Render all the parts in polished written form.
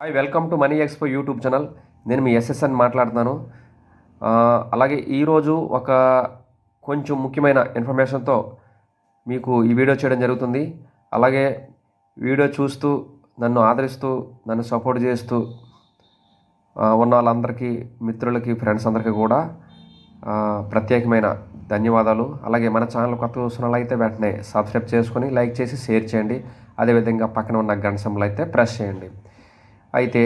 Hi, welcome to money expo YouTube channel. నేను మీ SSN మాట్లాడుతున్నాను. అలాగే ఈరోజు ఒక కొంచెం ముఖ్యమైన ఇన్ఫర్మేషన్తో మీకు ఈ వీడియో చేయడం జరుగుతుంది. అలాగే వీడియో చూస్తూ నన్ను ఆదరిస్తూ నన్ను సపోర్ట్ చేస్తూ ఉన్న వాళ్ళందరికీ, మిత్రులకి, ఫ్రెండ్స్ అందరికీ కూడా ప్రత్యేకమైన ధన్యవాదాలు. అలాగే మన ఛానల్ కొత్త చూస్తున్నట్లయితే వెంటనే సబ్స్క్రైబ్ చేసుకొని లైక్ చేసి షేర్ చేయండి. అదేవిధంగా పక్కన ఉన్న గంట సింబల్ అయితే ప్రెస్ చేయండి. అయితే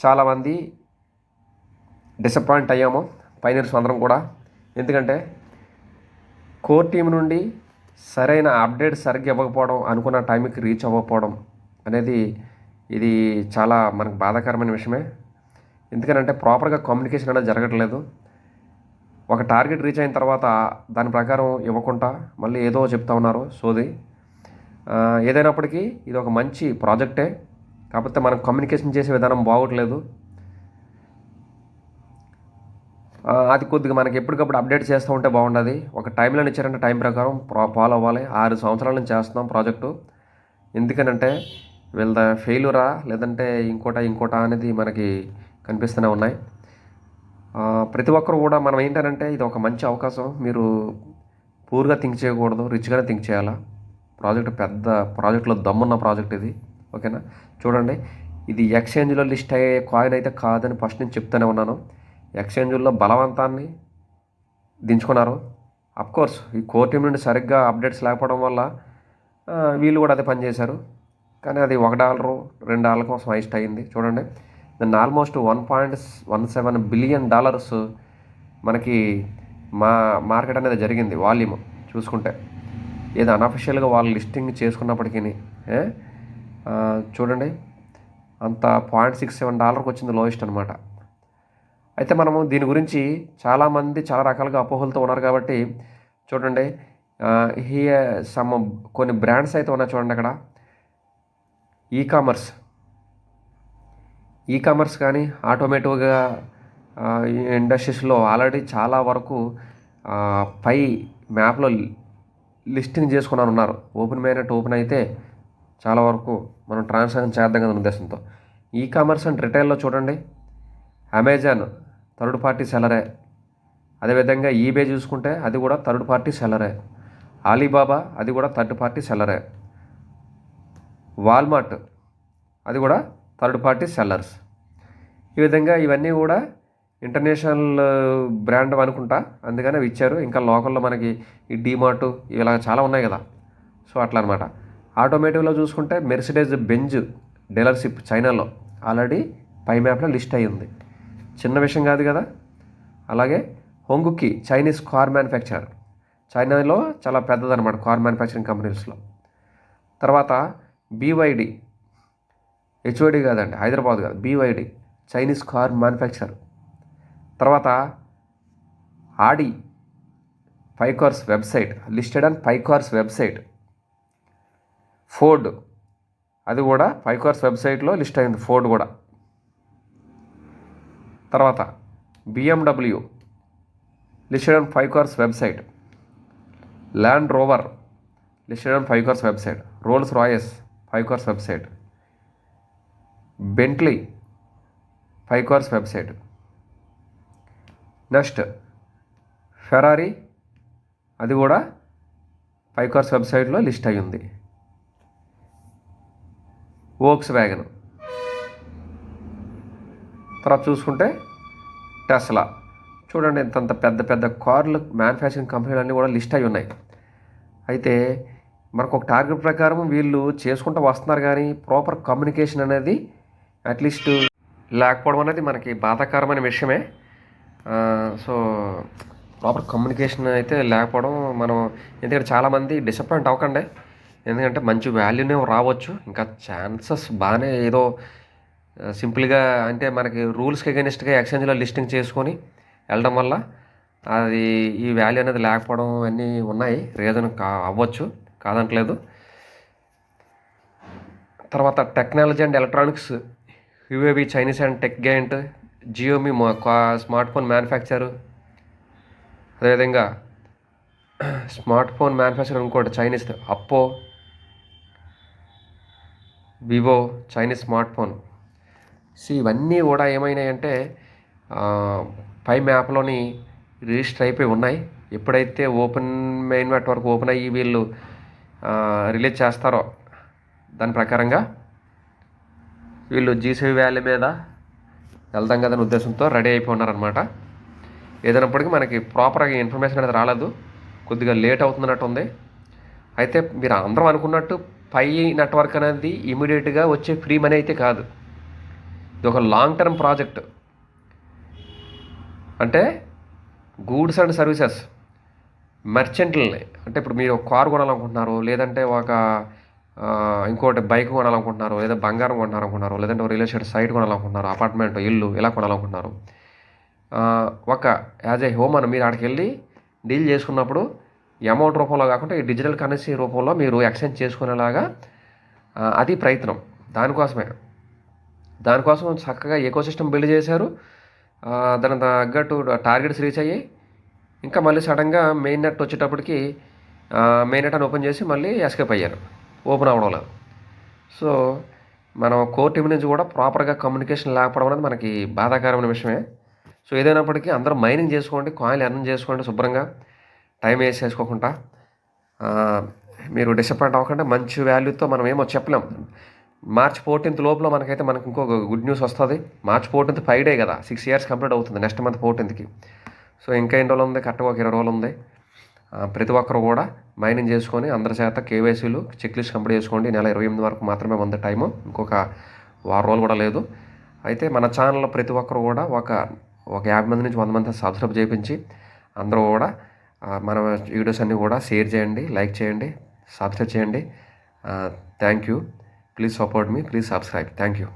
చాలామంది డిసప్పాయింట్ అయ్యాము, పైనర్స్ అందరం కూడా. ఎందుకంటే కోర్ టీం నుండి సరైన అప్డేట్ సరిగ్గా ఇవ్వకపోవడం, అనుకున్న టైంకి రీచ్ అవ్వకపోవడం అనేది ఇది చాలా మనకు బాధాకరమైన విషయమే. ఎందుకంటే ప్రాపర్గా కమ్యూనికేషన్ అనేది జరగట్లేదు. ఒక టార్గెట్ రీచ్ అయిన తర్వాత దాని ప్రకారం ఇవ్వకుండా మళ్ళీ ఏదో చెప్తా ఉన్నారు సోది. ఏదైనప్పటికీ ఇది ఒక మంచి ప్రాజెక్టే, కాకపోతే మనం కమ్యూనికేషన్ చేసే విధానం బాగోట్లేదు. అది కొద్దిగా మనకి ఎప్పటికప్పుడు అప్డేట్ చేస్తూ ఉంటే బాగుంటుంది. ఒక టైంలో ఇచ్చారంటే టైం ప్రకారం ఫాలో అవ్వాలి. 6 సంవత్సరాల నుంచి చేస్తున్నాం ప్రాజెక్టు. ఎందుకనంటే వీళ్ళ ఫెయిల్యూరా లేదంటే ఇంకోట అనేది మనకి కనిపిస్తూనే ఉన్నాయి. ప్రతి ఒక్కరు కూడా మనం ఏంటంటే ఇది ఒక మంచి అవకాశం. మీరు పూర్గా థింక్ చేయకూడదు, రిచ్గానే థింక్ చేయాలా. పెద్ద ప్రాజెక్టులో దమ్మున్న ప్రాజెక్ట్ ఇది. ఓకేనా? చూడండి, ఇది ఎక్స్చేంజ్లో లిస్ట్ అయ్యే కాయిన్ అయితే కాదని ఫస్ట్ నుంచి చెప్తూనే ఉన్నాను. ఎక్స్చేంజ్లో బలవంతాన్ని దించుకున్నారు. అఫ్కోర్స్ ఈ కోర్ టీం నుండి సరిగ్గా అప్డేట్స్ లేకపోవడం వల్ల వీళ్ళు కూడా అదే పని చేశారు. కానీ అది $1 $2 కోసం హైస్ట్ అయింది. చూడండి, దాన్ని ఆల్మోస్ట్ $1.17 బిలియన్ మనకి మార్కెట్ అనేది జరిగింది. వాల్యూమ్ చూసుకుంటే ఏదో అన్అఫిషియల్గా వాళ్ళు లిస్టింగ్ చేసుకున్నప్పటికీ చూడండి, అంత $0.67 వచ్చింది, లోయెస్ట్ అనమాట. అయితే మనము దీని గురించి చాలామంది చాలా రకాలుగా అపోహలతో ఉన్నారు కాబట్టి చూడండి, కొన్ని బ్రాండ్స్ అయితే ఉన్నాయి. చూడండి, అక్కడ ఈ కామర్స్ కానీ ఆటోమేటివ్గా ఇండస్ట్రీస్లో ఆల్రెడీ చాలా వరకు పై మ్యాప్లో లిస్టింగ్ చేసుకున్నారు ఉన్నారు. ఓపెన్ అయితే చాలా వరకు మనం ట్రాన్సాక్షన్ చేద్దాం కదా ఉద్దేశంతో. ఈ కామర్స్ అండ్ రిటైల్లో చూడండి, అమెజాన్ థర్డ్ పార్టీ సెల్లరే. అదేవిధంగా ఈబే చూసుకుంటే అది కూడా థర్డ్ పార్టీ సెల్లరే. ఆలీబాబా అది కూడా థర్డ్ పార్టీ సెల్లరే. వాల్మార్ట్ అది కూడా థర్డ్ పార్టీ సెల్లర్స్. ఈ విధంగా ఇవన్నీ కూడా ఇంటర్నేషనల్ బ్రాండ్ అనుకుంటా, అందుకని అవి ఇచ్చారు. ఇంకా లోకల్లో మనకి ఈ డీమార్ట్ ఇలా చాలా ఉన్నాయి కదా. సో అట్లా అనమాట. ఆటోమేటివ్లో చూసుకుంటే మెర్సిడెస్ బెంజ్ డీలర్షిప్ చైనాలో ఆల్రెడీ పై మ్యాప్లో లిస్ట్ అయ్యి ఉంది. చిన్న విషయం కాదు కదా. అలాగే హొంగుకి చైనీస్ కార్ మ్యానుఫ్యాక్చరర్, చైనాలో చాలా పెద్దదన్నమాట కార్ మ్యానుఫ్యాక్చరింగ్ కంపెనీస్లో. తర్వాత BYD, HYD కాదండి, హైదరాబాద్ కాదు, BYD చైనీస్ కార్ మ్యానుఫ్యాక్చరర్. తర్వాత ఆడి 5 cars website, listed on 5 cars website. Ford అది కూడా 5 కార్స్ వెబ్సైట్లో లిస్ట్ అయింది, ఫోర్డ్ కూడా. తర్వాత BMW listed on 5 cars website. Land Rover listed on 5 cars website. Rolls Royce 5 cars website. Bentley 5 cars website. Next Ferrari అది కూడా 5 cars వెబ్సైట్లో list అయి ఉంది. Volkswagen. తర్వాత చూసుకుంటే టెస్లా. చూడండి, ఇంతంత పెద్ద పెద్ద కార్లు మ్యానుఫ్యాక్చరింగ్ కంపెనీలు అన్నీ కూడా లిస్ట్ అయి ఉన్నాయి. అయితే మనకు ఒక టార్గెట్ ప్రకారం వీళ్ళు చేసుకుంటూ వస్తున్నారు, కానీ ప్రాపర్ కమ్యూనికేషన్ అనేది అట్లీస్ట్ లేకపోవడం అనేది మనకి బాధాకరమైన విషయమే. సో ప్రాపర్ కమ్యూనికేషన్ అయితే లేకపోవడం మనం, ఎందుకంటే చాలామంది డిసప్పాయింట్ అవ్వకండి. ఎందుకంటే మంచి వాల్యూనే రావచ్చు. ఇంకా ఛాన్సెస్ బాగానే ఏదో సింపుల్గా అంటే మనకి రూల్స్కి అగెనిస్ట్గా ఎక్స్చేంజ్లో లిస్టింగ్ చేసుకొని వెళ్ళడం వల్ల అది ఈ వాల్యూ అనేది లేకపోవడం అన్నీ ఉన్నాయి. రీజన్ అవ్వచ్చు, కాదంటలేదు. తర్వాత technology and electronics, UAV Chinese and tech giant. Xiaomi smart phone manufacture. అదేవిధంగా స్మార్ట్ ఫోన్ మ్యానుఫ్యాక్చర్ ఇంకోటి Chinese, Oppo, Vivo Chinese smart phone. So ఇవన్నీ కూడా ఏమైనాయంటే పై మ్యాప్లోని రిజిస్టర్ అయిపోయి ఉన్నాయి. ఎప్పుడైతే ఓపెన్ మెయిన్ నెట్వర్క్ ఓపెన్ అయ్యి వీళ్ళు రిలీజ్ చేస్తారో దాని ప్రకారంగా వీళ్ళు జీసీబీ వ్యాలీ మీద వెళ్దాం కదని ఉద్దేశంతో రెడీ అయిపోయి ఉన్నారనమాట. ఏదైనప్పటికీ మనకి ప్రాపర్గా ఇన్ఫర్మేషన్ అనేది రాలేదు, కొద్దిగా లేట్ అవుతున్నట్టు ఉంది. అయితే మీరు అందరం అనుకున్నట్టు పై నెట్వర్క్ అనేది ఇమీడియట్గా వచ్చే ఫ్రీ మనీ అయితే కాదు. ఇది ఒక లాంగ్ టర్మ్ ప్రాజెక్ట్. అంటే గూడ్స్ అండ్ సర్వీసెస్ మర్చెంట్లని, అంటే ఇప్పుడు మీరు ఒక కారు కొనాలనుకుంటున్నారు, లేదంటే ఒక ఇంకోటి బైక్ కొనాలనుకుంటున్నారు, లేదా బంగారం కొనాలనుకుంటున్నారు, లేదంటే ఒక రియల్ ఎస్టేట్ సైట్ కొనాలనుకుంటున్నారు, అపార్ట్మెంట్, ఇల్లు ఇలా కొనాలనుకుంటున్నారు. ఒక యాజ్ ఏ హ్యూమన్ మీరు అక్కడికి వెళ్ళి డీల్ చేసుకున్నప్పుడు అమౌంట్ రూపంలో కాకుండా ఈ డిజిటల్ కరెన్సీ రూపంలో మీరు ఎక్స్చేంజ్ చేసుకునేలాగా అది ప్రయత్నం. దానికోసం చక్కగా ఎకోసిస్టమ్ బిల్డ్ చేశారు. దాని తగ్గట్టు టార్గెట్స్ రీచ్ అయ్యాయి. ఇంకా మళ్ళీ సడన్గా మెయిన్ నెట్ వచ్చేటప్పటికి మెయిన్ నెట్ అని ఓపెన్ చేసి మళ్ళీ ఎస్కేప్ అయ్యారు, ఓపెన్ అవ్వడం లేదు. సో మనం కోర్ టీం నుంచి కూడా ప్రాపర్గా కమ్యూనికేషన్ లేకపోవడం అనేది మనకి బాధాకరమైన విషయమే. సో ఏదైనప్పటికీ అందరూ మైనింగ్ చేసుకోండి, కాయిన్ ఎర్న్ చేసుకోండి, శుభ్రంగా టైం వేస్ట్ చేసుకోకుండా. మీరు డిసప్పాయింట్ అవ్వకుండా మంచి వాల్యూతో మనం ఏమో చెప్పలేం. March 14th లోపల మనకు ఇంకో గుడ్ న్యూస్ వస్తుంది. March 14th ఫ్రైడే కదా, 6 years కంప్లీట్ అవుతుంది నెక్స్ట్ మంత్ 14th. సో ఇంకా ఎన్ని రోజులు ఉంది, కరెక్ట్గా ఒక 20 రోజులు ఉంది. ప్రతి ఒక్కరు కూడా మైనింగ్ చేసుకొని అందరి చేత కేవైసీలు చెక్ లిస్ట్ కంప్లీట్ చేసుకోండి. నెల 28 వరకు మాత్రమే ఉంది టైము, ఇంకొక 10 రోజులు కూడా లేదు. అయితే మన ఛానల్లో ప్రతి ఒక్కరు కూడా ఒక 50 మంది నుంచి 100 మంది సబ్స్క్రైబ్ చేయించి అందరూ కూడా మన వీడియోస్ అన్నీ కూడా షేర్ చేయండి, లైక్ చేయండి, సబ్స్క్రైబ్ చేయండి. Thank you. Please support me, please subscribe. Thank you.